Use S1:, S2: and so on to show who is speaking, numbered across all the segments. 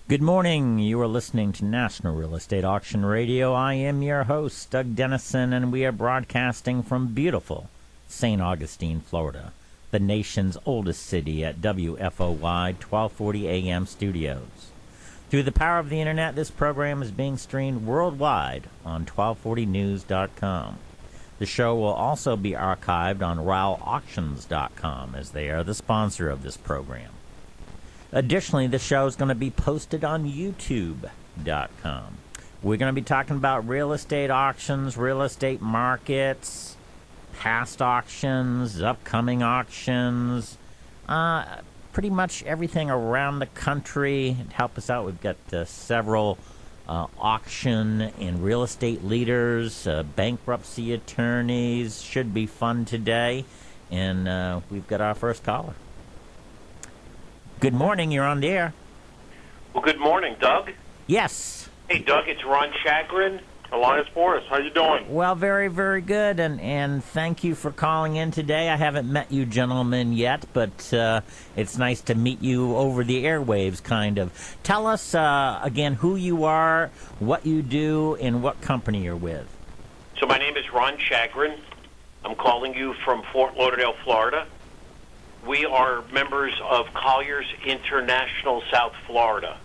S1: Good morning. You are listening to National Real Estate Auction Radio. I am your host, Doug Dennison, and we are broadcasting from beautiful St. Augustine, Florida, the nation's oldest city at WFOY 1240 AM studios. Through the power of the Internet, this program is being streamed worldwide on 1240news.com. The show will also be archived on RALauctions.com, as they are the sponsor of this program. Additionally, the show is going to be posted on YouTube.com. We're going to be talking about real estate auctions, real estate markets, past auctions, upcoming auctions, pretty much everything around the country. To help us out, we've got several auction and real estate leaders, bankruptcy attorneys. Should be fun today. And we've got our first caller. Good morning, you're on the air.
S2: Well, good morning, Doug.
S1: Yes.
S2: Hey, Doug, it's Ron Chagrin, Alliance Forest. How you doing?
S1: Well, very, very good, and thank you for calling in today. I haven't met you gentlemen yet, but it's nice to meet you over the airwaves, kind of. Tell us, again, who you are, what you do, and what company you're with.
S2: So my name is Ron Chagrin. I'm calling you from Fort Lauderdale, Florida. We are members of Colliers International, South Florida.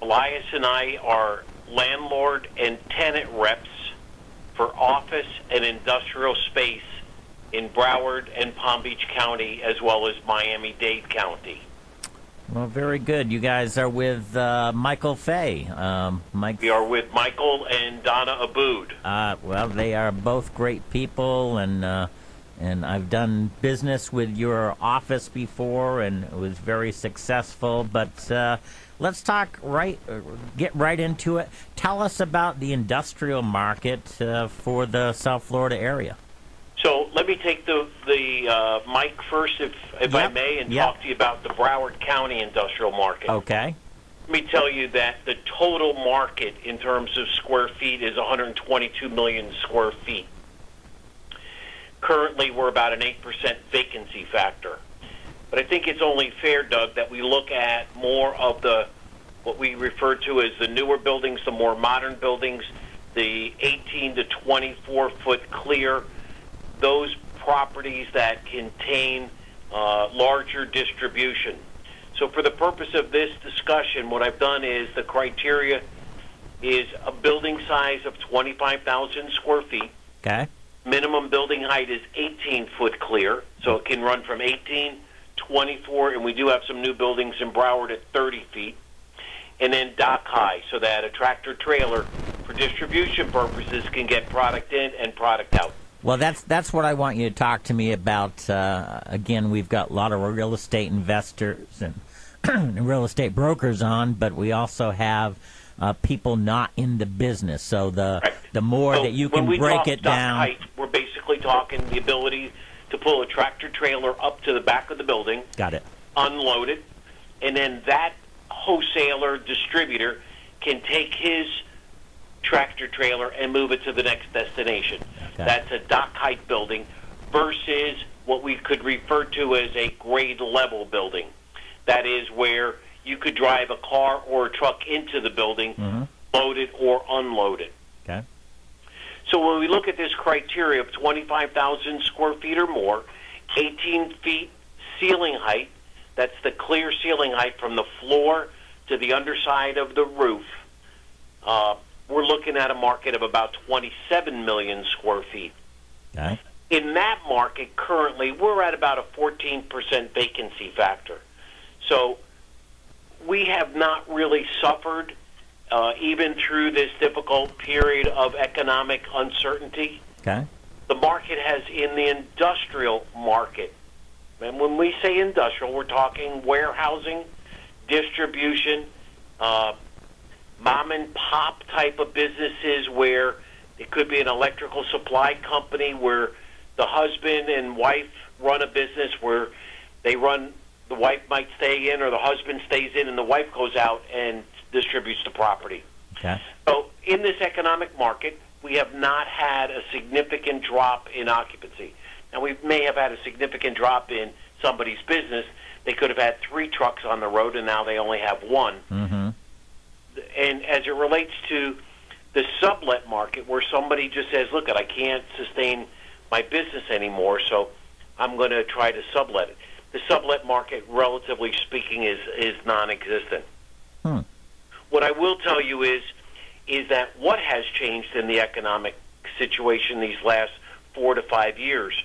S2: Elias and I are landlord and tenant reps for office and industrial space in Broward and Palm Beach County, as well as Miami-Dade County.
S1: Well, very good. You guys are with Michael Fay.
S2: We are with Michael and Donna Abood.
S1: Well, they are both great people, and I've done business with your office before, and it was very successful. But let's get right into it. Tell us about the industrial market for the South Florida area.
S2: So let me take the mic first, if I may, and talk to you about the Broward County industrial market.
S1: Okay.
S2: Let me tell you that the total market in terms of square feet is 122 million square feet. Currently, we're about an 8% vacancy factor. But I think it's only fair, Doug, that we look at more of what we refer to as the newer buildings, the more modern buildings, the 18 to 24-foot clear, those properties that contain larger distribution. So for the purpose of this discussion, what I've done is the criteria is a building size of 25,000 square feet.
S1: Okay.
S2: Minimum building height is 18-foot clear, so it can run from 18, 24, and we do have some new buildings in Broward at 30 feet. And then dock high, so that a tractor-trailer, for distribution purposes, can get product in and product out.
S1: Well, that's what I want you to talk to me about. Again, we've got a lot of real estate investors and real estate brokers on, but we also have people not in the business. So the more that you can break it down.
S2: Height, we're basically talking the ability to pull a tractor trailer up to the back of the building.
S1: Got it.
S2: Unload it, and then that wholesaler distributor can take his tractor trailer and move it to the next destination. Okay. That's a dock height building versus what we could refer to as a grade level building. That is where you could drive a car or a truck into the building, load it or unload it.
S1: Okay.
S2: So when we look at this criteria of 25,000 square feet or more, 18 feet ceiling height, that's the clear ceiling height from the floor to the underside of the roof, we're looking at a market of about 27 million square feet.
S1: Okay.
S2: In that market, currently, we're at about a 14% vacancy factor. So we have not really suffered, even through this difficult period of economic uncertainty.
S1: Okay.
S2: The market has, in the industrial market, and when we say industrial, we're talking warehousing, distribution, mom and pop type of businesses where it could be an electrical supply company where the husband and wife run a business where the wife might stay in or the husband stays in and the wife goes out and distributes the property.
S1: Okay.
S2: So in this economic market, we have not had a significant drop in occupancy. Now, we may have had a significant drop in somebody's business. They could have had 3 trucks on the road, and now they only have 1. And as it relates to the sublet market, where somebody just says, look, I can't sustain my business anymore, so I'm going to try to sublet it. The sublet market, relatively speaking, is non-existent. What I will tell you is that what has changed in the economic situation these last 4 to 5 years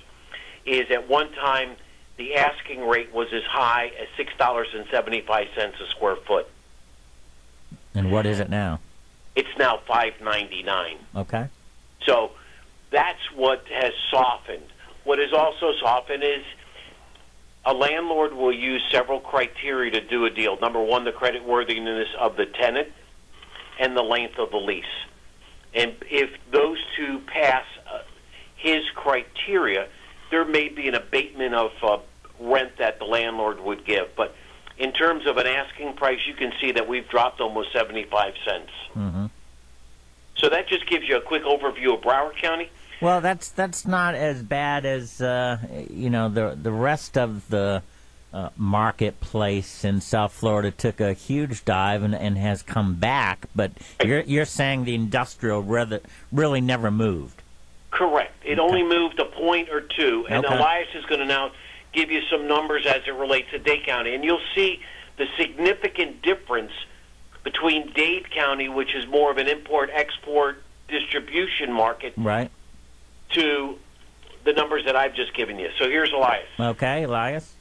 S2: is at one time the asking rate was as high as $6.75 a square foot.
S1: And what is it now?
S2: It's now $5.99.
S1: Okay.
S2: So that's what has softened. What has also softened is a landlord will use several criteria to do a deal. Number one, the creditworthiness of the tenant and the length of the lease. And if those two pass his criteria, there may be an abatement of rent that the landlord would give. But in terms of an asking price, you can see that we've dropped almost 75 cents.
S1: Mm-hmm.
S2: So that just gives you a quick overview of Broward County.
S1: Well, that's not as bad as the rest of the marketplace in South Florida took a huge dive and has come back. But you're saying the industrial really never moved.
S2: Correct. It only moved a point or two, and
S1: Okay.
S2: Elias is going to now give you some numbers as it relates to Dade County, and you'll see the significant difference between Dade County, which is more of an import-export distribution market,
S1: Right.
S2: to the numbers that I've just given you. So here's Elias.
S1: Okay, Elias.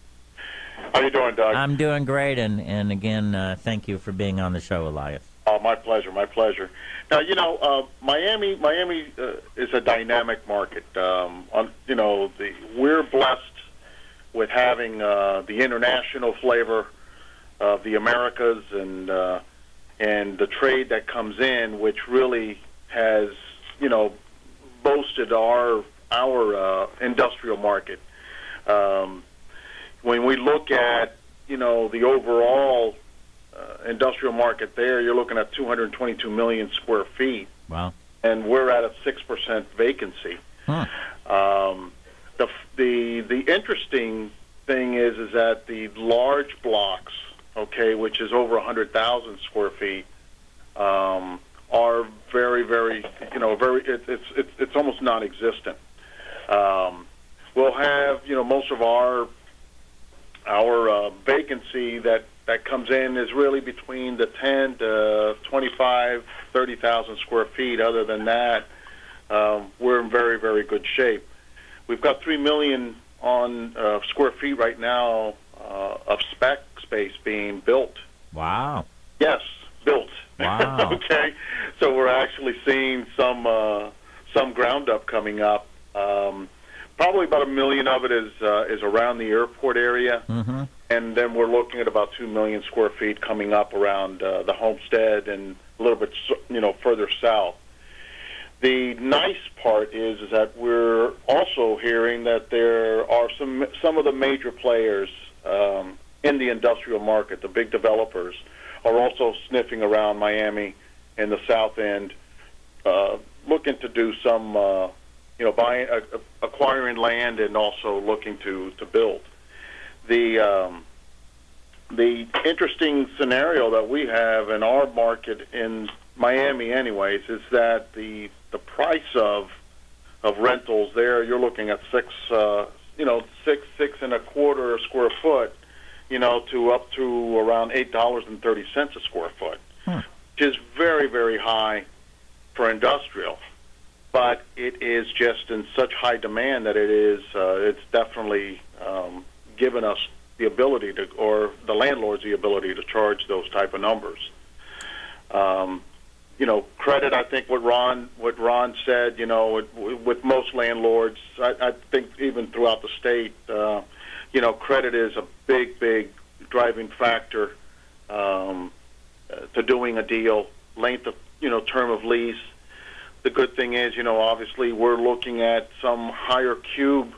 S3: How you doing, Doug?
S1: I'm doing great, and again, thank you for being on the show, Elias.
S3: Oh, my pleasure, my pleasure. Now, Miami is a dynamic market. We're blessed with having the international flavor of the Americas and the trade that comes in, which really has, boasted our industrial market. When we look at, the overall industrial market there, you're looking at 222 million square feet.
S1: Wow.
S3: And we're at a 6% vacancy.
S1: Huh.
S3: The interesting thing is that the large blocks, which is over 100,000 square feet, are very, very, it's almost non-existent. We'll have, most of our vacancy that comes in is really between the 10 to 25, 30,000 square feet. Other than that, we're in very, very good shape. We've got 3 million square feet right now of spec space being built.
S1: Wow.
S3: Yes, built.
S1: Wow.
S3: Okay, so we're actually seeing some ground up coming up. Probably about 1 million of it is around the airport area,
S1: Mm-hmm.
S3: and then we're looking at about 2 million square feet coming up around the Homestead and a little bit further south. The nice part is that we're also hearing that there are some of the major players in the industrial market, the big developers, are also sniffing around Miami and the South End, looking to do some, acquiring land and also looking to build. The interesting scenario that we have in our market in Miami, anyways, is that the price of rentals there, you're looking at six and a quarter a square foot, to up to around $8.30 a square foot, which is very, very high for industrial. But it is just in such high demand that it's definitely given us the ability to, or the landlords the ability to charge those type of numbers. Credit, I think what Ron said, with most landlords, I think even throughout the state, credit is a big driving factor to doing a deal. Length of, term of lease. The good thing is, obviously we're looking at some higher cube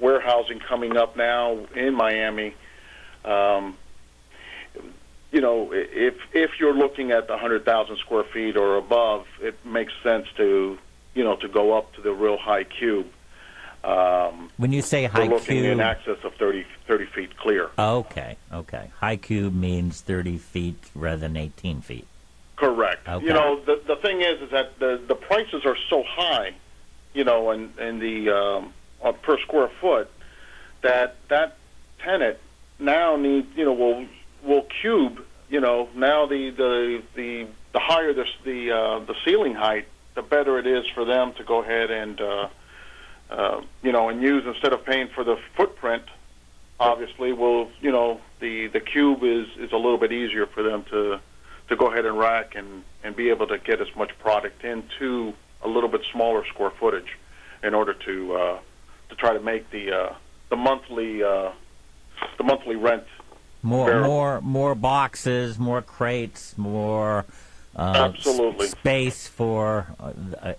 S3: warehousing coming up now in Miami. If you're looking at the 100,000 square feet or above, it makes sense to go up to the real high cube.
S1: When you say high
S3: we're looking
S1: cube,
S3: in excess of 30 feet clear.
S1: Okay. High cube means 30 feet rather than 18 feet.
S3: Correct.
S1: Okay.
S3: You know, the thing is that the prices are so high, you know, and the per square foot that tenant now needs, you know, will cube. You know, now the higher the ceiling height, the better it is for them to go ahead and you know, and use, instead of paying for the footprint. Obviously, will, you know, the cube is a little bit easier for them to go ahead and rack and be able to get as much product into a little bit smaller square footage in order to try to make the monthly rent
S1: more boxes, more crates, more
S3: absolutely
S1: space for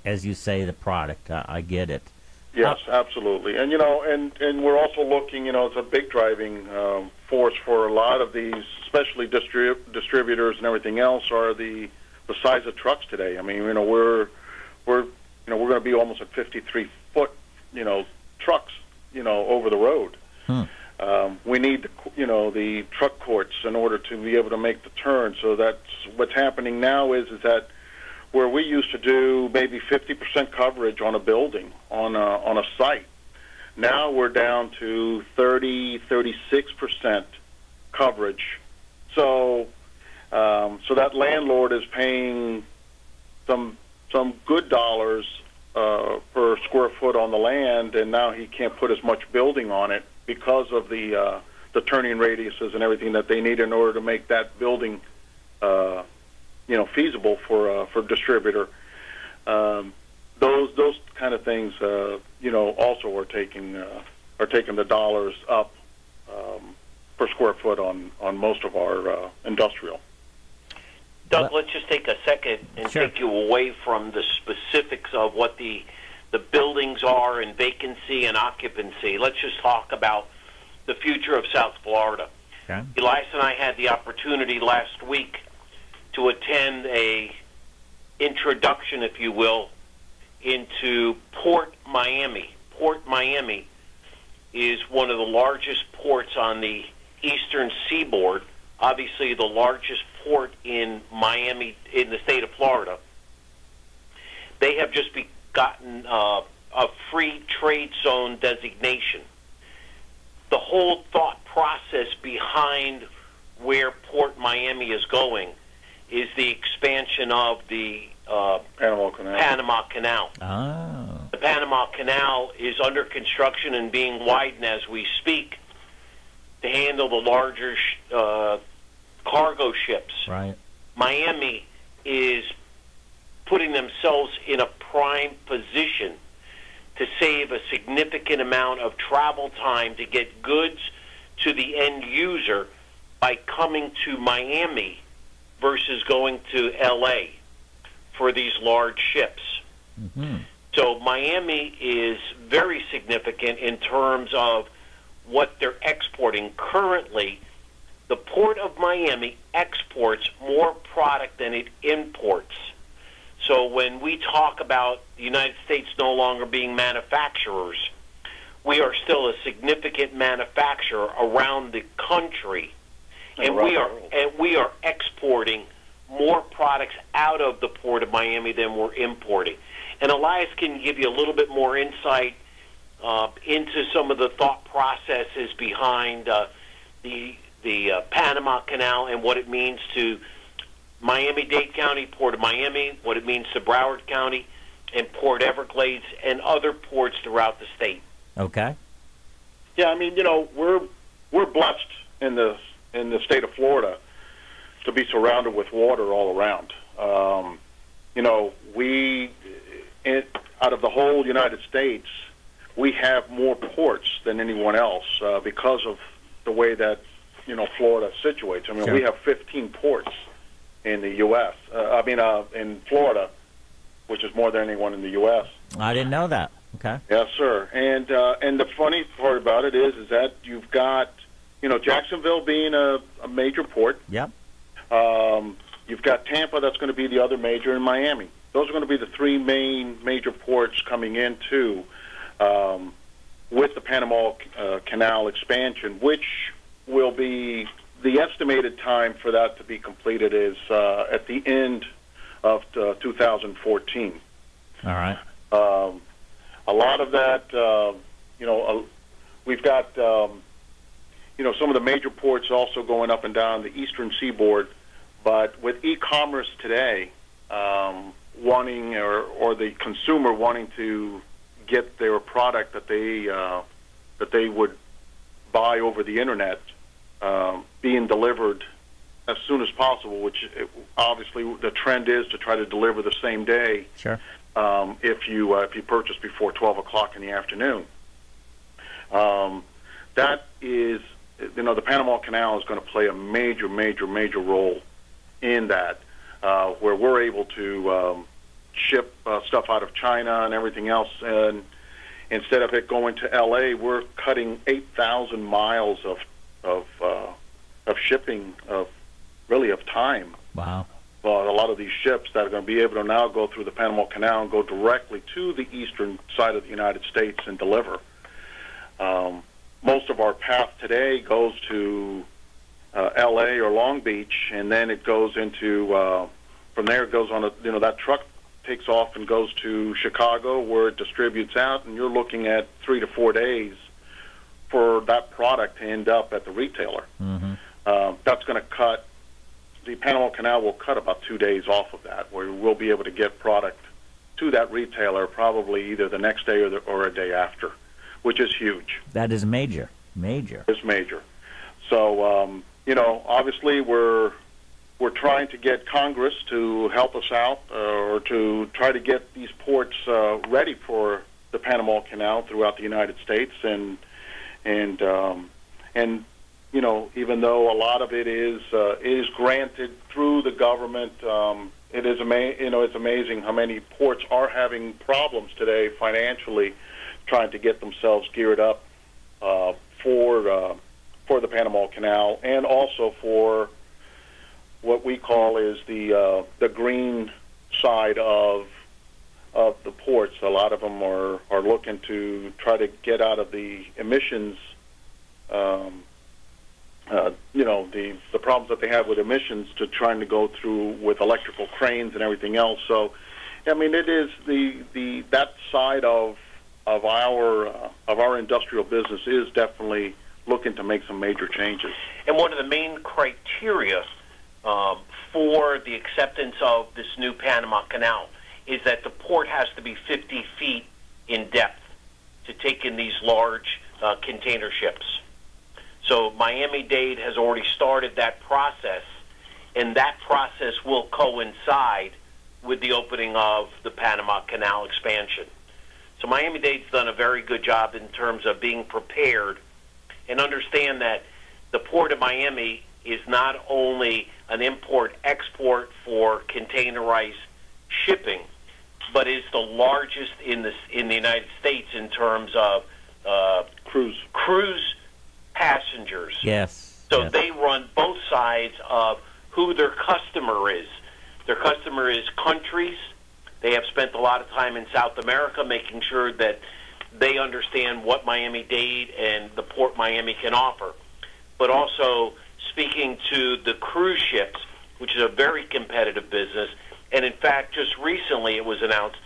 S1: as you say, the product. I get it.
S3: Yes, absolutely. And, you know, and we're also looking, you know, it's a big driving force for a lot of these, especially distributors and everything else, are the size of trucks today. I mean, you know, we're going to be almost at 53-foot, you know, trucks, you know, over the road. We need, you know, the truck courts in order to be able to make the turn. So that's what's happening now is that where we used to do maybe 50% coverage on a building, on a site, now we're down to 36% coverage. So that landlord is paying some good dollars per square foot on the land, and now he can't put as much building on it because of the turning radiuses and everything that they need in order to make that building you know, feasible for distributor. Those kind of things, you know, also are taking the dollars up per square foot on most of our industrial.
S2: Doug, let's just take a second and take you away from the specifics of what the buildings are and vacancy and occupancy. Let's just talk about the future of South Florida.
S1: Okay.
S2: Elias and I had the opportunity last week to attend a introduction, if you will, into Port Miami. Port Miami is one of the largest ports on the eastern seaboard, obviously the largest port in Miami, in the state of Florida. They have just gotten a free trade zone designation. The whole thought process behind where Port Miami is going is the expansion of the Panama Canal.
S1: Oh.
S2: The Panama Canal is under construction and being widened as we speak to handle the larger cargo ships.
S1: Right.
S2: Miami is putting themselves in a prime position to save a significant amount of travel time to get goods to the end user by coming to Miami versus going to L.A. for these large ships.
S1: Mm-hmm.
S2: So Miami is very significant in terms of what they're exporting. Currently, the Port of Miami exports more product than it imports. So when we talk about the United States no longer being manufacturers, we are still a significant manufacturer around the country. And we are exporting more products out of the Port of Miami than we're importing. And Elias can give you a little bit more insight into some of the thought processes behind the Panama Canal and what it means to Miami-Dade County, Port of Miami, what it means to Broward County, and Port Everglades, and other ports throughout the state.
S1: Okay.
S3: Yeah, I mean, you know, we're blessed in the state of Florida to be surrounded with water all around. You know, out of the whole United States, we have more ports than anyone else because of the way that, you know, Florida situates. I mean, we have 15 ports in the U.S. In Florida, which is more than anyone in the U.S.
S1: I didn't know that. Okay.
S3: Yes, sir. And the funny part about it is that you've got, you know, Jacksonville being a major port.
S1: Yep.
S3: You've got Tampa, that's going to be the other major, in Miami. Those are going to be the three major ports coming into with the Panama Canal expansion, which will be the estimated time for that to be completed is at the end of 2014.
S1: All right.
S3: A lot of that, we've got, some of the major ports also going up and down the eastern seaboard. But with e-commerce today, wanting or the consumer wanting to get their product that they would buy over the internet being delivered as soon as possible, which obviously the trend is to try to deliver the same day.
S1: Sure.
S3: If you purchase before 12 o'clock in the afternoon, that is, the Panama Canal is going to play a major role in that, where we're able to ship stuff out of China and everything else, and instead of it going to L.A., we're cutting 8,000 miles of shipping of time.
S1: Wow.
S3: A lot of these ships that are going to be able to now go through the Panama Canal and go directly to the eastern side of the United States and deliver. Most of our path today goes to L.A. or Long Beach, and then it goes into, from there it goes on, that truck takes off and goes to Chicago where it distributes out, and you're looking at 3 to 4 days for that product to end up at the retailer.
S1: Mm-hmm.
S3: That's going to cut, the Panama Canal will cut about 2 days off of that, where we'll be able to get product to that retailer probably either the next day or a day after, which is huge.
S1: That is major. It's
S3: major. So, obviously we're trying to get Congress to help us out or to try to get these ports ready for the Panama Canal throughout the United States, and even though a lot of it is granted through the government, it is it's amazing how many ports are having problems today financially, trying to get themselves geared up for the Panama Canal, and also for what we call is the green side of the ports. A lot of them are looking to try to get out of the emissions. The problems that they have with emissions, to trying to go through with electrical cranes and everything else. So, it is that side of our industrial business is definitely looking to make some major changes.
S2: And one of the main criteria for the acceptance of this new Panama Canal is that the port has to be 50 feet in depth to take in these large container ships. So Miami-Dade has already started that process, and that process will coincide with the opening of the Panama Canal expansion. So Miami-Dade's done a very good job in terms of being prepared, and understand that the Port of Miami is not only an import-export for containerized shipping, but is the largest in the United States in terms of cruise passengers.
S1: Yes.
S2: So
S1: yes.
S2: They run both sides of who their customer is. Their customer is countries. They have spent a lot of time in South America making sure that they understand what Miami-Dade and the Port Miami can offer. But also speaking to the cruise ships, which is a very competitive business. And in fact, just recently it was announced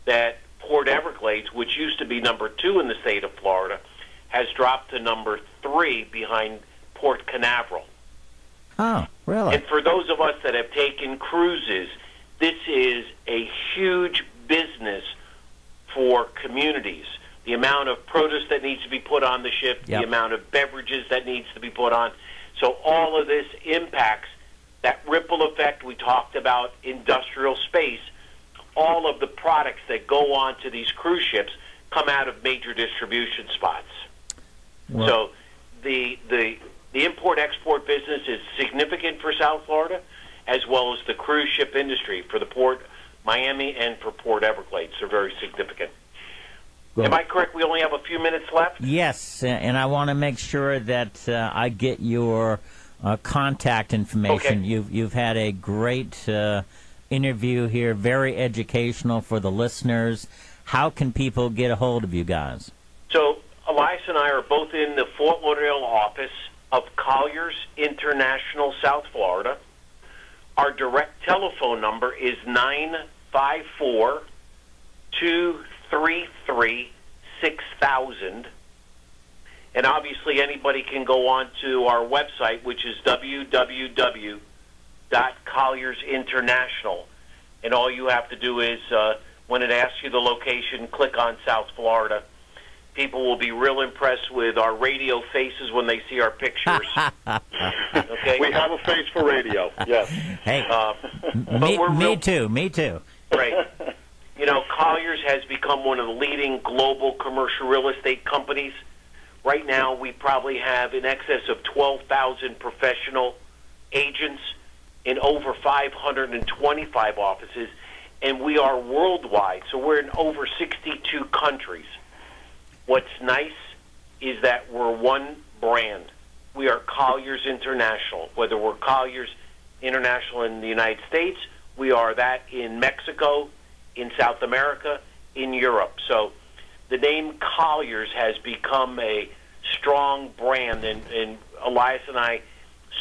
S2: that Port Everglades, which used to be number 2 in the state of Florida, has dropped to number 3 behind Port Canaveral.
S1: Oh, really?
S2: And for those of us that have taken cruises, this is a huge business for communities. The amount of produce that needs to be put on the ship,
S1: yep.
S2: The amount of beverages that needs to be put on. So all of this impacts that ripple effect we talked about, industrial space. All of the products that go on to these cruise ships come out of major distribution spots. Well, so the import-export business is significant for South Florida, as well as the cruise ship industry for the Port Miami and for Port Everglades. They're very significant. Am I correct? We only have a few minutes left?
S1: Yes, and I want to make sure that I get your contact information.
S2: Okay.
S1: You've had a great interview here, very educational for the listeners. How can people get a hold of you guys?
S2: So Elias and I are both in the Fort Lauderdale office. of Colliers International, South Florida. Our direct telephone number is 954-233-6000. And obviously anybody can go on to our website, which is www.colliersinternational. And all you have to do is, when it asks you the location, click on South Florida. People will be real impressed with our radio faces when they see our pictures. Okay?
S3: We have a face for radio, yes.
S1: Hey, me too.
S2: Right. You know, Colliers has become one of the leading global commercial real estate companies. Right now, we probably have in excess of 12,000 professional agents in over 525 offices, and we are worldwide, so we're in over 62 countries. What's nice is that we're one brand. We are Colliers International. Whether we're Colliers International in the United States, we are that in Mexico, in South America, in Europe. So the name Colliers has become a strong brand, and Elias and I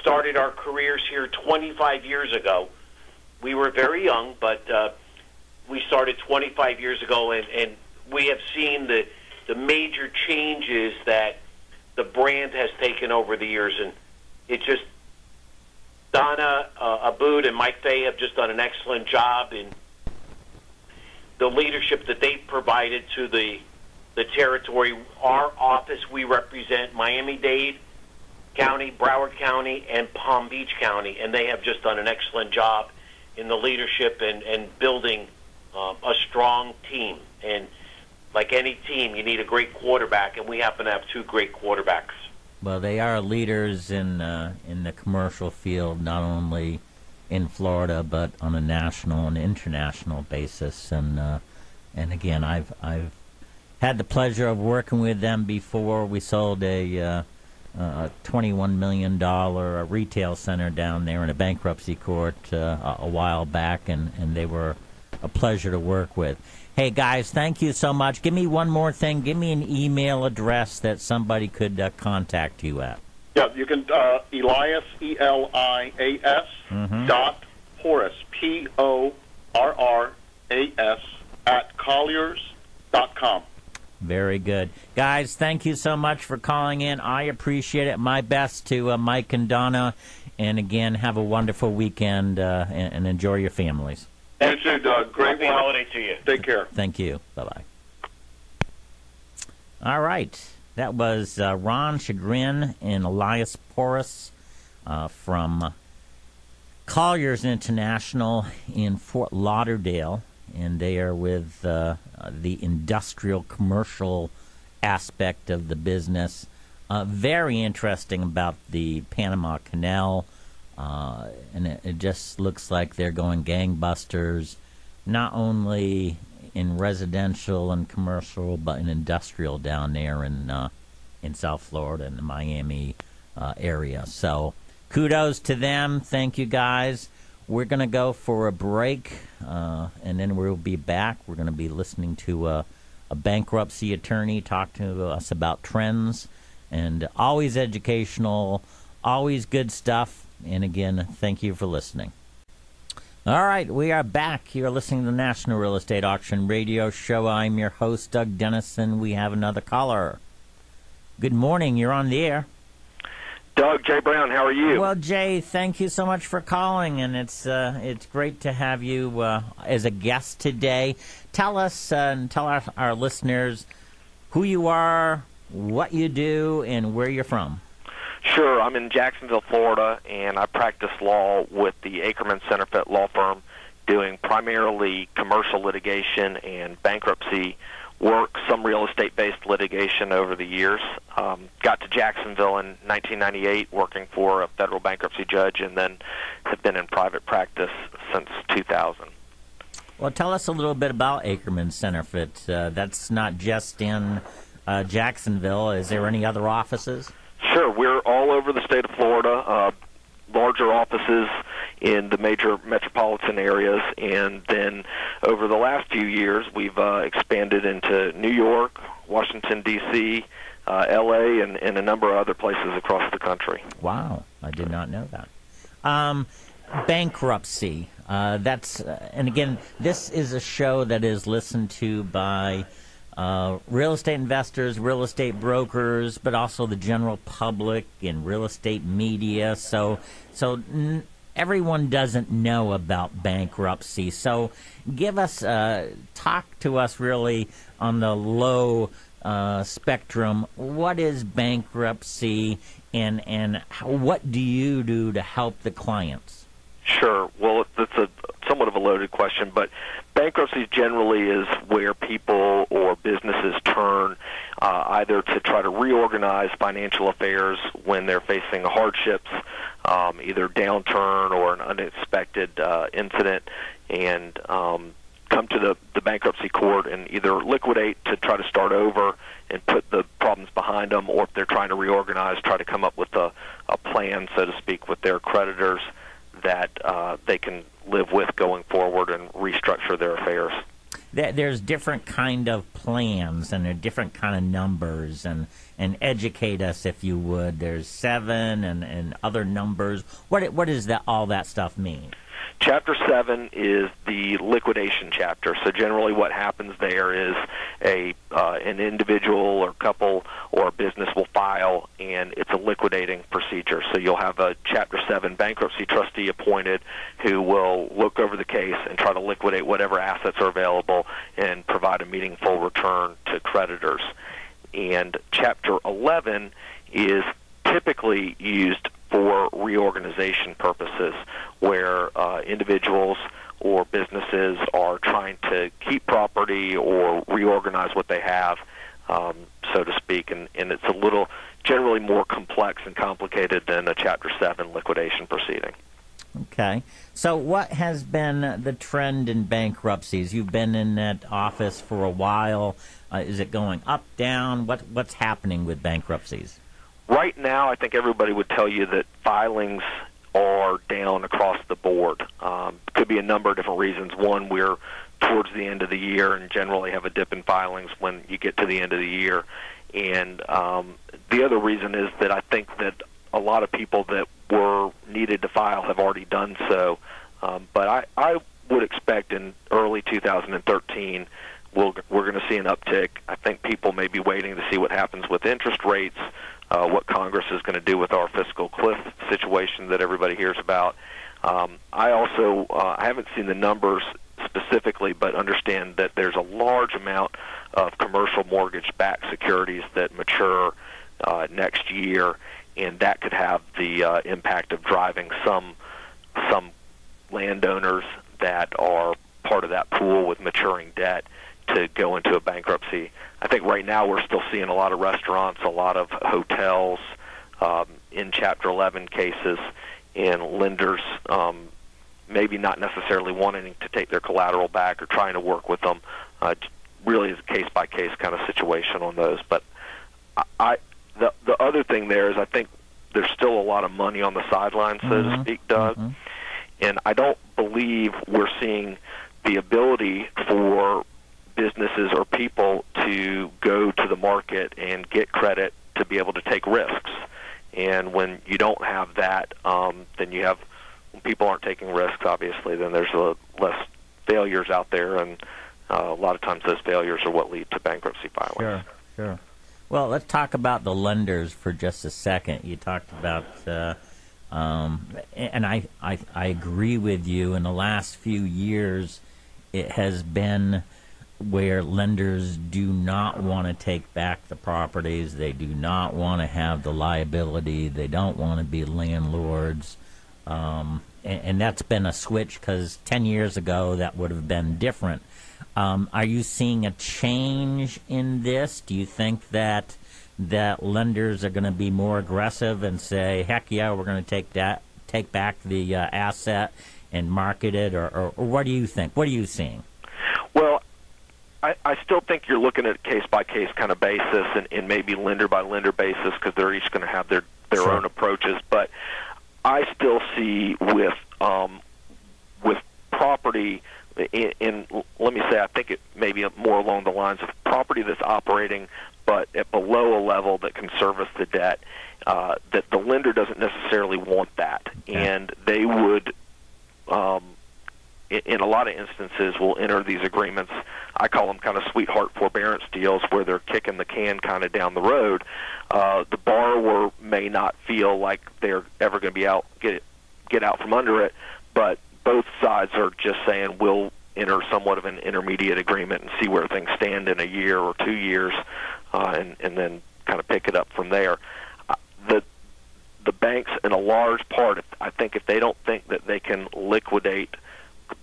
S2: started our careers here 25 years ago. We were very young, but we started 25 years ago, and we have seen the major changes that the brand has taken over the years, and it just Donna Abood and Mike Fay have just done an excellent job in the leadership that they've provided to the territory. Our office, we represent Miami-Dade County, Broward County, and Palm Beach County, and they have just done an excellent job in the leadership and building a strong team. And like any team, you need a great quarterback, and we happen to have two great quarterbacks.
S1: Well, they are leaders in the commercial field, not only in Florida but on a national and international basis. And again, I've had the pleasure of working with them before. We sold a $21 million retail center down there in a bankruptcy court a while back, and they were a pleasure to work with. Hey, guys, thank you so much. Give me one more thing. Give me an email address that somebody could contact you at.
S3: Yeah, you can, Elias, E-L-I-A-S, dot Porras, P-O-R-R-A-S, at Colliers.com.
S1: Very good. Guys, thank you so much for calling in. I appreciate it. My best to Mike and Donna. And, again, have a wonderful weekend and enjoy your families.
S3: You too, Doug. Great
S2: holiday to you.
S3: Take care.
S1: Thank you. Bye-bye. All right. That was Ron Chagrin and Elias Porras from Colliers International in Fort Lauderdale. And they are with the industrial commercial aspect of the business. Very interesting about the Panama Canal. And it just looks like they're going gangbusters, not only in residential and commercial, but in industrial down there in South Florida and the Miami area. So kudos to them. Thank you, guys. We're going to go for a break, and then we'll be back. We're going to be listening to a bankruptcy attorney talk to us about trends, and always educational, always good stuff. And again, thank you for listening. All right, we are back. You're listening to the National Real Estate Auction Radio Show. I'm your host, Doug Dennison. We have another caller. Good morning. You're on the air.
S4: Doug, Jay Brown, how are you?
S1: Well, Jay, thank you so much for calling, and it's great to have you as a guest today. Tell us and tell our listeners who you are, what you do, and where you're from.
S4: Sure. I'm in Jacksonville, Florida, and I practice law with the Akerman Senterfitt law firm, doing primarily commercial litigation and bankruptcy work, some real estate-based litigation over the years. Got to Jacksonville in 1998 working for a federal bankruptcy judge, and then have been in private practice since 2000.
S1: Well, tell us a little bit about Akerman Senterfitt. That's not just in Jacksonville. Is there any other offices?
S4: Sure. We're all over the state of Florida, larger offices in the major metropolitan areas, and then over the last few years we've expanded into New York, Washington, D.C., L.A. and a number of other places across the country.
S1: Wow, I did not know that. Bankruptcy. And again, this is a show that is listened to by real estate investors, real estate brokers, but also the general public and real estate media. So everyone doesn't know about bankruptcy. So give us, talk to us really on the low spectrum. What is bankruptcy, and what do you do to help the clients?
S4: Sure. Well, that's a somewhat of a loaded question, but bankruptcy generally is where people or businesses turn either to try to reorganize financial affairs when they're facing hardships, either downturn or an unexpected incident, and come to the bankruptcy court and either liquidate to try to start over and put the problems behind them, or if they're trying to reorganize, try to come up with a plan, so to speak, with their creditors that they can live with going forward and restructure their affairs.
S1: There's different kind of plans and there are different kind of numbers, and educate us if you would. There's 7 and other numbers. What does that all that stuff mean?
S4: Chapter 7 is the liquidation chapter. So generally what happens there is an individual or couple or a business will file, and it's a liquidating procedure. So you'll have a Chapter 7 bankruptcy trustee appointed who will look over the case and try to liquidate whatever assets are available and provide a meaningful return to creditors. And Chapter 11 is typically used for reorganization purposes, where individuals or businesses are trying to keep property or reorganize what they have, so to speak, and it's a little generally more complex and complicated than a Chapter 7 liquidation proceeding.
S1: Okay. So what has been the trend in bankruptcies? You've been in that office for a while. Is it going up, down? What's happening with bankruptcies?
S4: Right now, I think everybody would tell you that filings are down across the board. Could be a number of different reasons. One, we're towards the end of the year and generally have a dip in filings when you get to the end of the year. And the other reason is that I think that a lot of people that were needed to file have already done so. But I would expect in early 2013 we're going to see an uptick. I think people may be waiting to see what happens with interest rates, what Congress is going to do with our fiscal cliff situation that everybody hears about. I also I haven't seen the numbers specifically, but understand that there's a large amount of commercial mortgage-backed securities that mature next year, and that could have the impact of driving some landowners that are part of that pool with maturing debt to go into a bankruptcy. I think right now we're still seeing a lot of restaurants, a lot of hotels in Chapter 11 cases, and lenders maybe not necessarily wanting to take their collateral back or trying to work with them. Really is a case-by-case kind of situation on those. But the other thing there is I think there's still a lot of money on the sidelines, so to speak, Doug. Mm-hmm. And I don't believe we're seeing the ability for businesses or people to go to the market and get credit to be able to take risks. And when you don't have that, then you have, when people aren't taking risks, obviously, then there's less failures out there, and a lot of times those failures are what lead to bankruptcy filings.
S1: Sure. Well, let's talk about the lenders for just a second. You talked about, and I agree with you, in the last few years it has been where lenders do not want to take back the properties. They do not want to have the liability. They don't want to be landlords. And that's been a switch, because 10 years ago that would have been different. Are you seeing a change in this? Do you think that lenders are going to be more aggressive and say, heck yeah, we're going to take back the asset and market it, or what do you think? What are you seeing?
S4: Well, I still think you're looking at a case-by-case kind of basis and maybe lender-by-lender basis, because they're each going to have their
S1: Sure.
S4: own approaches. But I still see with property, in let me say, I think it may be more along the lines of property that's operating but at below a level that can service the debt, that the lender doesn't necessarily want that. Okay. And they would, in a lot of instances, will enter these agreements. I call them kind of sweetheart forbearance deals, where they're kicking the can kind of down the road. The borrower may not feel like they're ever going to be get out from under it, but both sides are just saying we'll enter somewhat of an intermediate agreement and see where things stand in a year or 2 years, and then kind of pick it up from there. The banks, in a large part, I think if they don't think that they can liquidate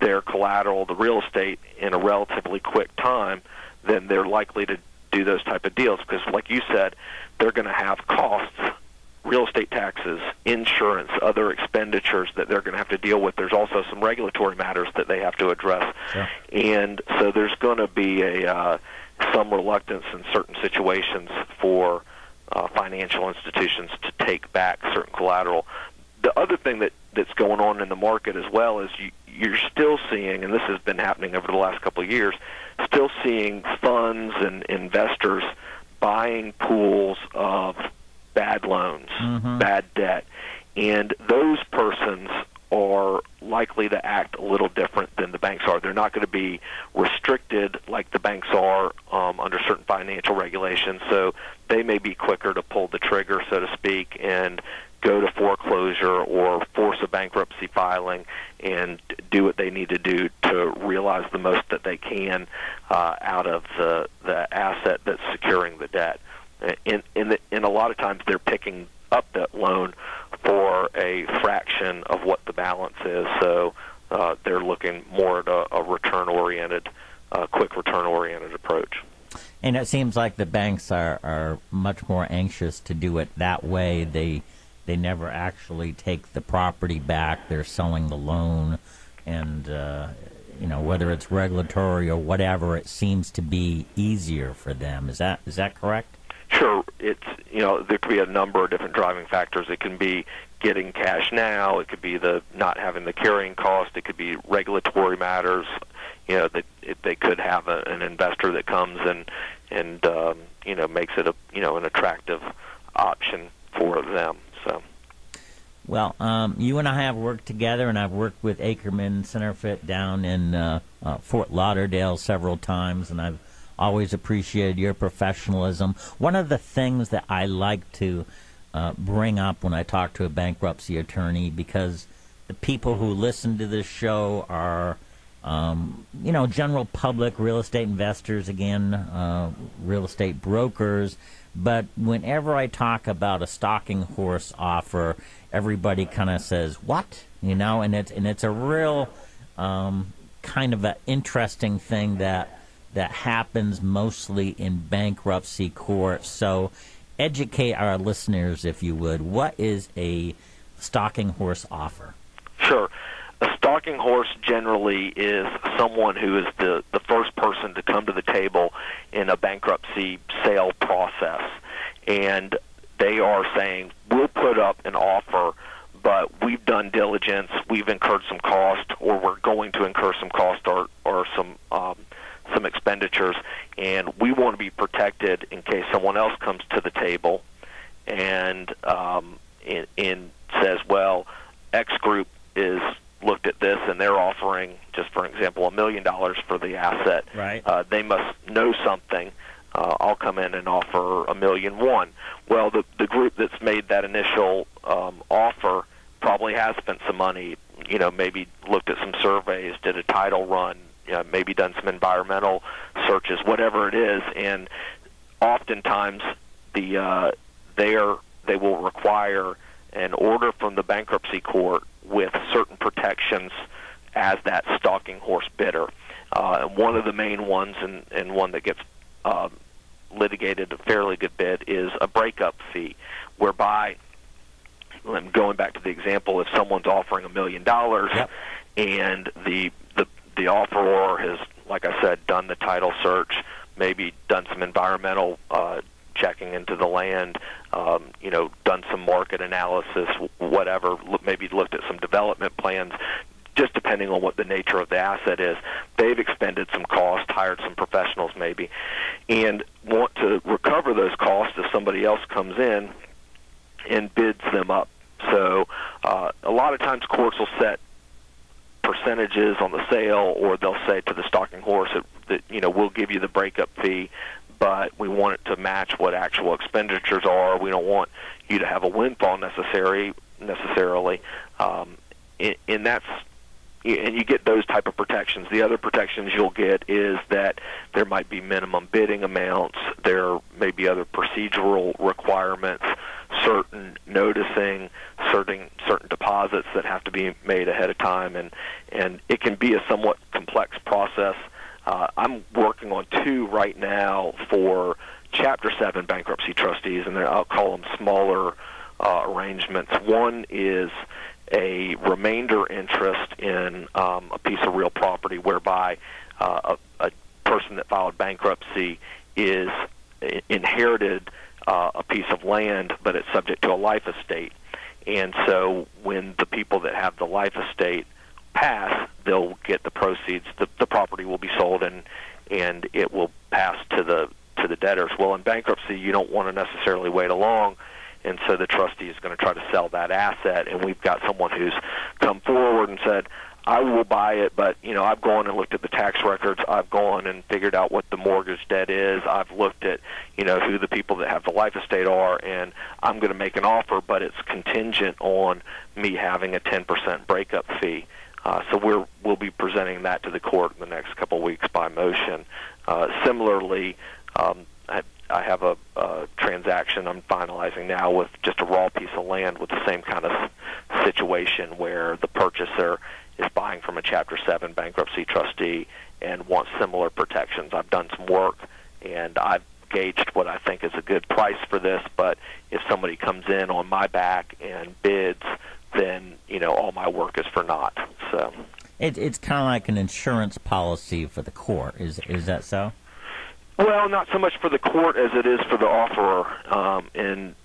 S4: their collateral, the real estate, in a relatively quick time, then they're likely to do those type of deals, because, like you said, they're going to have costs, real estate taxes, insurance, other expenditures that they're going to have to deal with. There's also some regulatory matters that they have to address. Sure. And so there's going to be some reluctance in certain situations for financial institutions to take back certain collateral. The other thing that's going on in the market as well is you're still seeing, and this has been happening over the last couple of years, still seeing funds and investors buying pools of bad loans, bad debt, and those persons are likely to act a little different than the banks are. They're not going to be restricted like the banks are under certain financial regulations, so they may be quicker to pull the trigger, so to speak, and go to foreclosure or force a bankruptcy filing and do what they need to do to realize the most that they can out of the asset that's securing the debt. And a lot of times they're picking up that loan for a fraction of what the balance is, so they're looking more at a return-oriented, quick return-oriented approach.
S1: And it seems like the banks are much more anxious to do it that way. They never actually take the property back. They're selling the loan, and whether it's regulatory or whatever, it seems to be easier for them. Is that correct?
S4: Sure. It's there could be a number of different driving factors. It can be getting cash now. It could be the not having the carrying cost. It could be regulatory matters. That they could have an investor that comes and makes it an attractive option for them. So.
S1: Well, you and I have worked together, and I've worked with Akerman Senterfitt down in Fort Lauderdale several times, and I've always appreciated your professionalism. One of the things that I like to bring up when I talk to a bankruptcy attorney, because the people who listen to this show are, general public, real estate investors, again, real estate brokers. But whenever I talk about a stalking horse offer, everybody kind of says, "What?" And it's a real kind of an interesting thing that happens mostly in bankruptcy court. So educate our listeners, if you would. What is a stalking horse offer?
S4: Sure. A stalking horse generally is someone who is the first person to come to the table in a bankruptcy sale process. And they are saying, we'll put up an offer, but we've done diligence, we've incurred some cost, or we're going to incur some cost or some expenditures, and we want to be protected in case someone else comes to the table and says, well, X group is looked at this and they're offering, just for example, $1 million for the asset.
S1: Right.
S4: They must know something. I'll come in and offer $1.1 million. Well, the group that's made that initial offer probably has spent some money, maybe looked at some surveys, did a title run, maybe done some environmental searches, whatever it is, and oftentimes they will require an order from the bankruptcy court with certain protections as that stalking horse bidder. One of the main ones, and one that gets litigated a fairly good bit, is a breakup fee, whereby, going back to the example, if someone's offering $1 million, yep, and the offeror has, like I said, done the title search, maybe done some environmental checking into the land, done some market analysis, whatever, maybe looked at some development plans, just depending on what the nature of the asset is. They've expended some cost, hired some professionals maybe, and want to recover those costs if somebody else comes in and bids them up. So a lot of times courts will set percentages on the sale, or they'll say to the stalking horse that we'll give you the breakup fee, but we want it to match what actual expenditures are. We don't want you to have a windfall necessarily. And that's, and you get those type of protections. The other protections you'll get is that there might be minimum bidding amounts. There may be other procedural requirements, certain noticing, certain deposits that have to be made ahead of time, and it can be a somewhat complex process. I'm working on 2 right now for Chapter 7 bankruptcy trustees, and I'll call them smaller arrangements. One is a remainder interest in a piece of real property whereby a person that filed bankruptcy is inherited a piece of land, but it's subject to a life estate. And so when the people that have the life estate pass, they'll get the proceeds. The property will be sold, and it will pass to the debtors. Well, in bankruptcy, you don't want to necessarily wait along, and so the trustee is going to try to sell that asset. And we've got someone who's come forward and said, I will buy it, but I've gone and looked at the tax records. I've gone and figured out what the mortgage debt is. I've looked at who the people that have the life estate are, and I'm going to make an offer, but it's contingent on me having a 10% breakup fee. So we'll be presenting that to the court in the next couple of weeks by motion. Similarly, I have a transaction I'm finalizing now with just a raw piece of land with the same kind of situation where the purchaser is buying from a Chapter 7 bankruptcy trustee and wants similar protections. I've done some work, and I've gauged what I think is a good price for this, but if somebody comes in on my back and bids, then all my work is for naught. So
S1: it's kind of like an insurance policy for the court. Is that so?
S4: Well, not so much for the court as it is for the offerer, and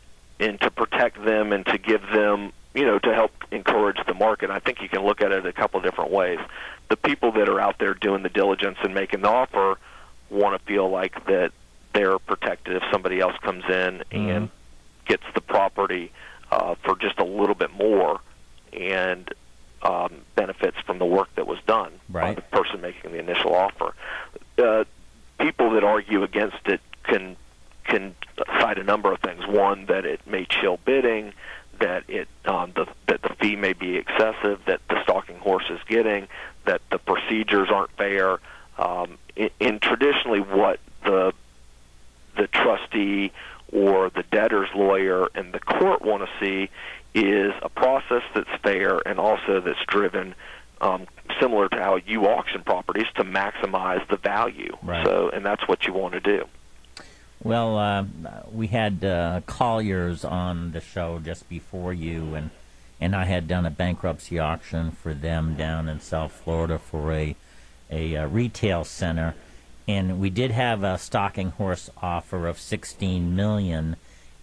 S4: to protect them and to give them, to help encourage the market. I think you can look at it a couple of different ways. The people that are out there doing the diligence and making the offer want to feel like that they're protected if somebody else comes in and gets the property for just a little bit more and benefits from the work that was done by the person making the initial offer. People that argue against it can cite a number of things. One, that it may chill bidding, that that the fee may be excessive, that the stalking horse is getting, that the procedures aren't fair. In traditionally, what the trustee or the debtor's lawyer and the court want to see is a process that's fair and also that's driven similar to how you auction properties to maximize the value.
S1: Right.
S4: So, and that's what you want to do.
S1: Well, we had Colliers on the show just before you, and I had done a bankruptcy auction for them down in South Florida for a retail center, and we did have a stalking horse offer of $16 million,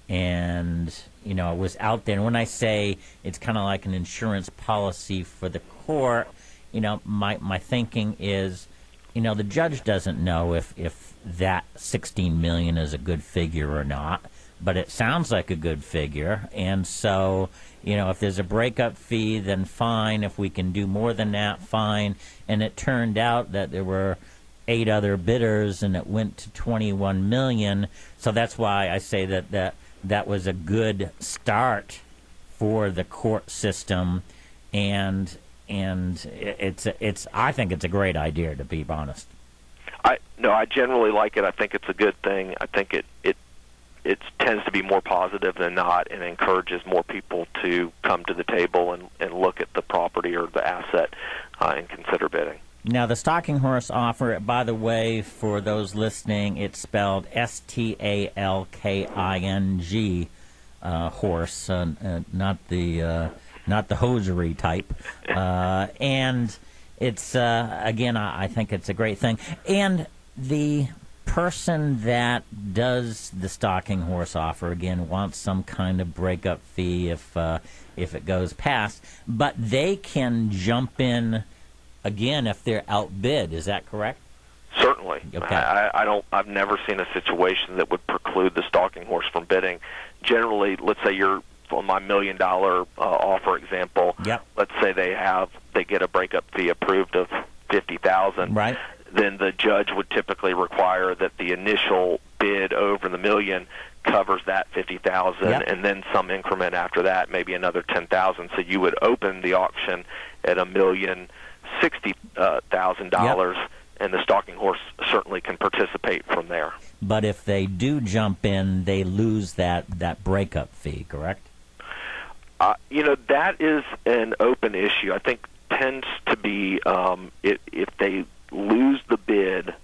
S1: and it was out there. And when I say it's kind of like an insurance policy for the court, my thinking is, the judge doesn't know if that $16 million is a good figure or not, but it sounds like a good figure. And so, if there's a breakup fee, then fine. If we can do more than that, fine. And it turned out that there were 8 other bidders, and it went to $21 million. So that's why I say that was a good start for the court system, and it's I think it's a great idea, to be honest.
S4: I generally like it. I think it's a good thing. I think it tends to be more positive than not, and encourages more people to come to the table and look at the property or the asset and consider bidding.
S1: Now, the stalking horse offer, by the way, for those listening, it's spelled STALKING, horse, not the hosiery type. And it's, again, I think it's a great thing. And the person that does the stalking horse offer, again, wants some kind of breakup fee if it goes past, but they can jump in again if they're outbid. Is that correct?
S4: Certainly.
S1: Okay.
S4: I've never seen a situation that would preclude the stalking horse from bidding. Generally, let's say you're on my $1 million offer example.
S1: Yep.
S4: Let's say they get a breakup fee approved of $50,000.
S1: Right.
S4: Then the judge would typically require that the initial bid over the $1 million covers that $50,000,
S1: Yep.
S4: and then some increment after that, maybe another $10,000. So you would open the auction at $1,060,000,
S1: Yep.
S4: and the stalking horse certainly can participate from there.
S1: But if they do jump in, they lose that breakup fee, correct?
S4: That is an open issue. I think tends to be if they lose the bid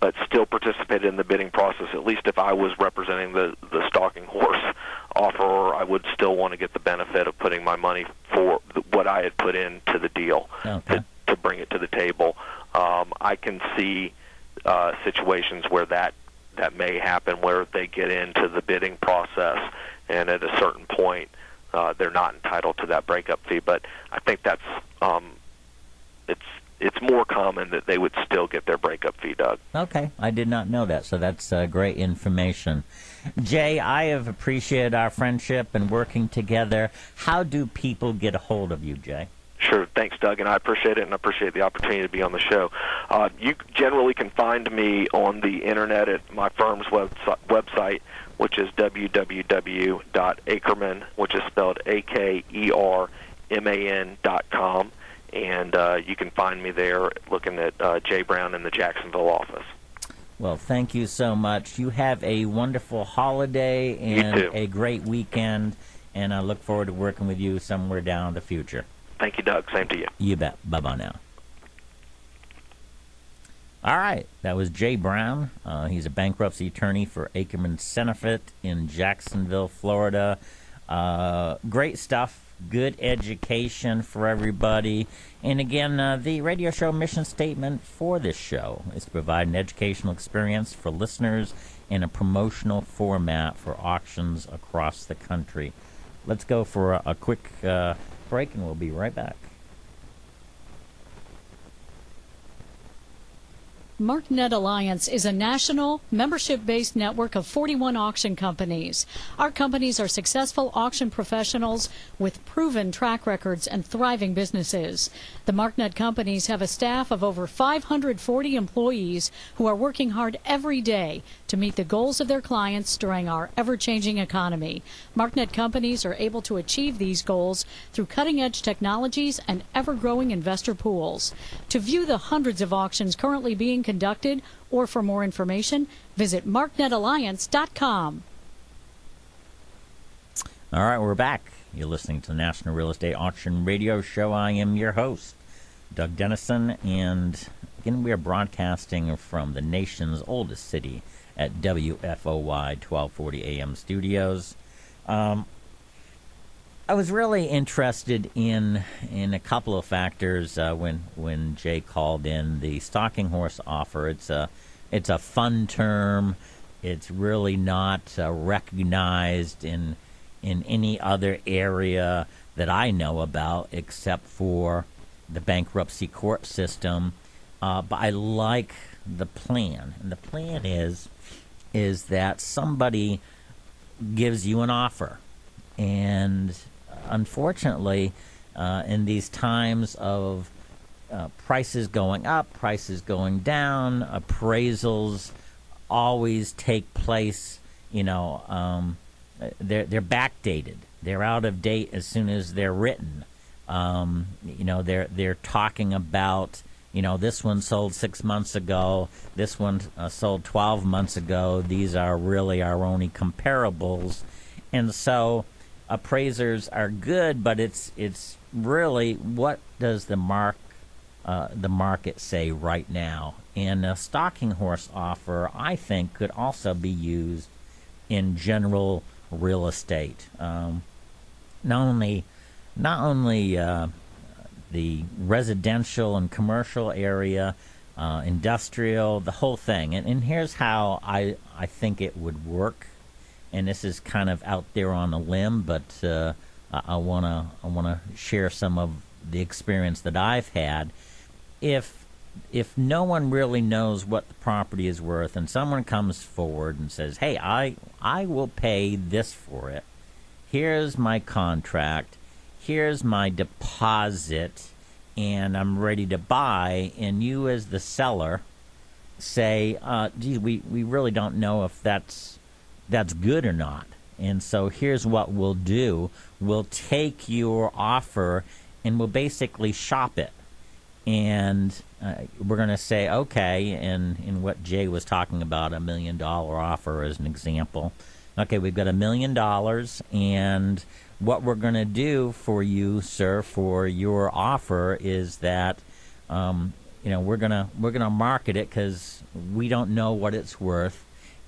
S4: but still participate in the bidding process. At least if I was representing the stalking horse offerer, I would still want to get the benefit of putting my money for what I had put into the deal.
S1: Okay.
S4: To bring it to the table. I can see situations where that may happen, where they get into the bidding process, and at a certain point they're not entitled to that breakup fee. But I think that's it's more common that they would still get their breakup fee, Doug.
S1: Okay, I did not know that, so that's great information. Jay, I have appreciated our friendship and working together. How do people get a hold of you, Jay?
S4: Sure. Thanks, Doug, and I appreciate it, and I appreciate the opportunity to be on the show. You generally can find me on the Internet at my firm's website, which is www.akerman, which is spelled AKERMAN.com, and you can find me there looking at Jay Brown in the Jacksonville office.
S1: Well, thank you so much. You have a wonderful holiday and a great weekend, and I look forward to working with you somewhere down the future.
S4: Thank you, Doug. Same to you.
S1: You bet. Bye-bye now. All right. That was Jay Brown. He's a bankruptcy attorney for Akerman Senterfitt in Jacksonville, Florida. Great stuff. Good education for everybody. And again, the radio show mission statement for this show is to provide an educational experience for listeners in a promotional format for auctions across the country. Let's go for a quick break, and we'll be right back.
S5: MarkNet Alliance is a national, membership-based network of 41 auction companies. Our companies are successful auction professionals with proven track records and thriving businesses. The MarkNet companies have a staff of over 540 employees who are working hard every day to meet the goals of their clients during our ever-changing economy. MarkNet companies are able to achieve these goals through cutting-edge technologies and ever-growing investor pools. To view the hundreds of auctions currently being conducted, or for more information, visit marknetalliance.com.
S1: All right, we're back. You're listening to the National Real Estate Auction Radio Show. I am your host, Doug Dennison, and again, we are broadcasting from the nation's oldest city at WFOY 1240 AM studios. I was really interested in a couple of factors when Jay called in the stalking horse offer. It's a fun term. It's really not recognized in any other area that I know about except for the bankruptcy court system. But I like the plan, and the plan is that somebody gives you an offer, and unfortunately, in these times of prices going up, prices going down, appraisals always take place. They're backdated. They're out of date as soon as they're written. They're talking about, this one sold 6 months ago. This one sold 12 months ago. These are really our only comparables, and so appraisers are good, but it's really what does the market say right now. And a stalking horse offer, I think, could also be used in general real estate. Not only the residential and commercial area, industrial, the whole thing. And here's how I think it would work. And this is kind of out there on a limb, but I wanna share some of the experience that I've had. If no one really knows what the property is worth, and someone comes forward and says, "Hey, I will pay this for it. Here's my contract. Here's my deposit, and I'm ready to buy," and you as the seller say, "Geez, we really don't know if that's good or not. And so here's what we'll do. We'll take your offer and we'll basically shop it. And we're going to say, okay," and in what Jay was talking about, $1 million offer as an example. Okay, we've got $1 million, and what we're going to do for you, sir, for your offer is that we're gonna market it because we don't know what it's worth,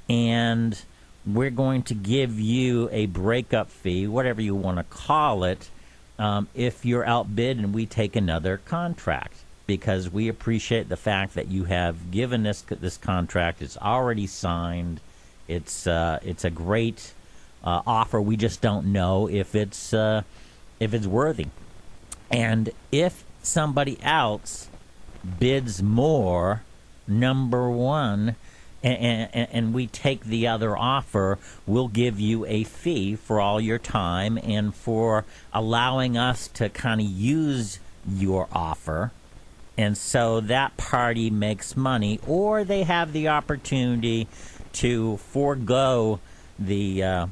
S1: and we're going to give you a breakup fee, whatever you want to call it, if you're outbid and we take another contract, because we appreciate the fact that you have given this contract. It's already signed. It's a great offer. We just don't know if it's worthy. And if somebody else bids more, number one, and we take the other offer, we'll give you a fee for all your time and for allowing us to kind of use your offer. And so that party makes money, or they have the opportunity to forego the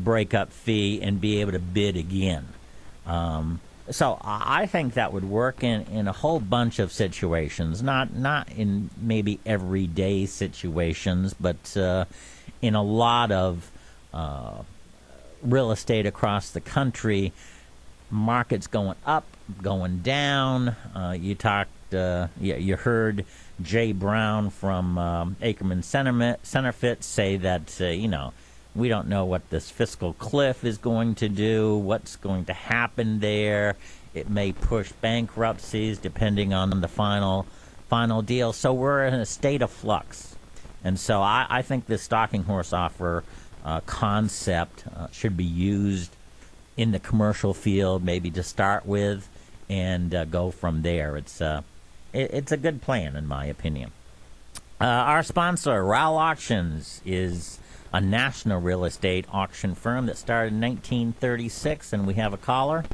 S1: breakup fee and be able to bid again. So I think that would work in a whole bunch of situations, not in maybe everyday situations, but in a lot of real estate across the country. Markets going up, going down. You heard Jay Brown from Akerman Senterfitt say that we don't know what this fiscal cliff is going to do, what's going to happen there. It may push bankruptcies depending on the final deal. So we're in a state of flux. And so I think this stalking horse offer concept should be used in the commercial field, maybe to start with, and go from there. It's a good plan, in my opinion. Our sponsor, Rowell Auctions, is a national real estate auction firm that started in 1936, and we have a caller.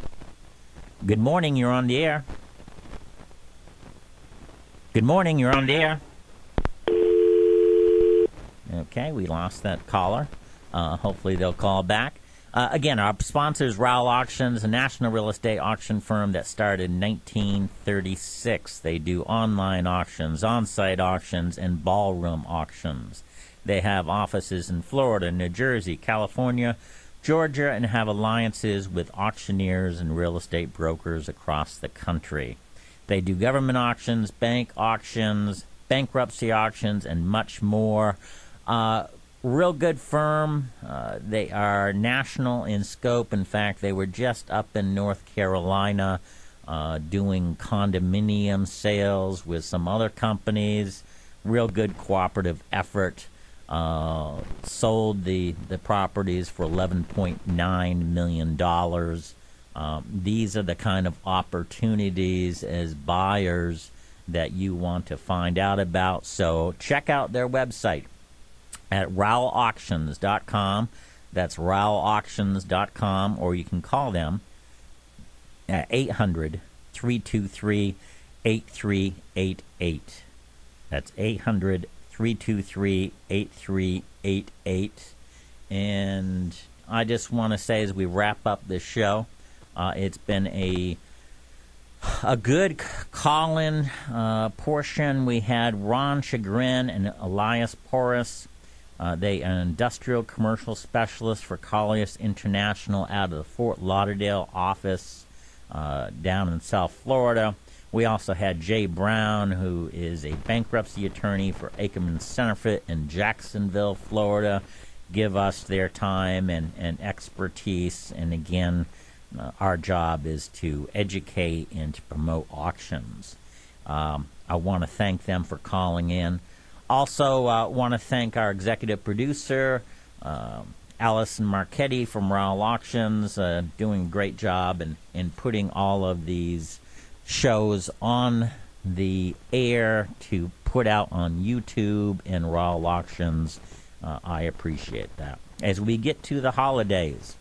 S1: Good morning, you're on the air. Good morning, you're on the air. Okay, we lost that caller. Hopefully they'll call back. Again, our sponsor is Rowell Auctions, a national real estate auction firm that started in 1936. They do online auctions, on-site auctions, and ballroom auctions. They have offices in Florida, New Jersey, California, Georgia, and have alliances with auctioneers and real estate brokers across the country. They do government auctions, bank auctions, bankruptcy auctions, and much more. Real good firm. They are national in scope. In fact, they were just up in North Carolina doing condominium sales with some other companies. Real good cooperative effort. Sold the properties for $11.9 million. These are the kind of opportunities as buyers that you want to find out about. So check out their website at RowellAuctions.com. That's RowellAuctions.com, or you can call them at 800-323-8388. That's 800-323-8388. And I just want to say, as we wrap up this show, it's been a good call-in portion. We had Ron Chagrin and Elias Porras. They are an industrial commercial specialist for Colliers International out of the Fort Lauderdale office down in South Florida. We also had Jay Brown, who is a bankruptcy attorney for Akerman Senterfitt in Jacksonville, Florida, give us their time and expertise. And again, our job is to educate and to promote auctions. I want to thank them for calling in. Also, want to thank our executive producer, Allison Marchetti from Rowell Auctions, doing a great job in putting all of these shows on the air to put out on YouTube and Rowell Auctions. I appreciate that. As we get to the holidays,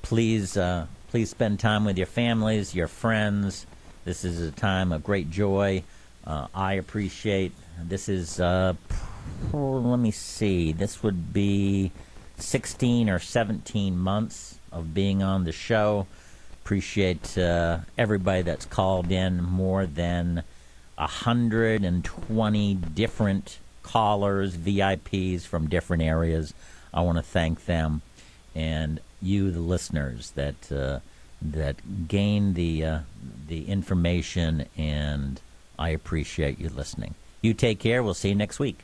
S1: please spend time with your families, your friends. This is a time of great joy. I appreciate. This is, let me see, this would be 16 or 17 months of being on the show. Appreciate everybody that's called in, more than 120 different callers, VIPs from different areas. I want to thank them, and you, the listeners, that gain the information, and I appreciate you listening. You take care. We'll see you next week.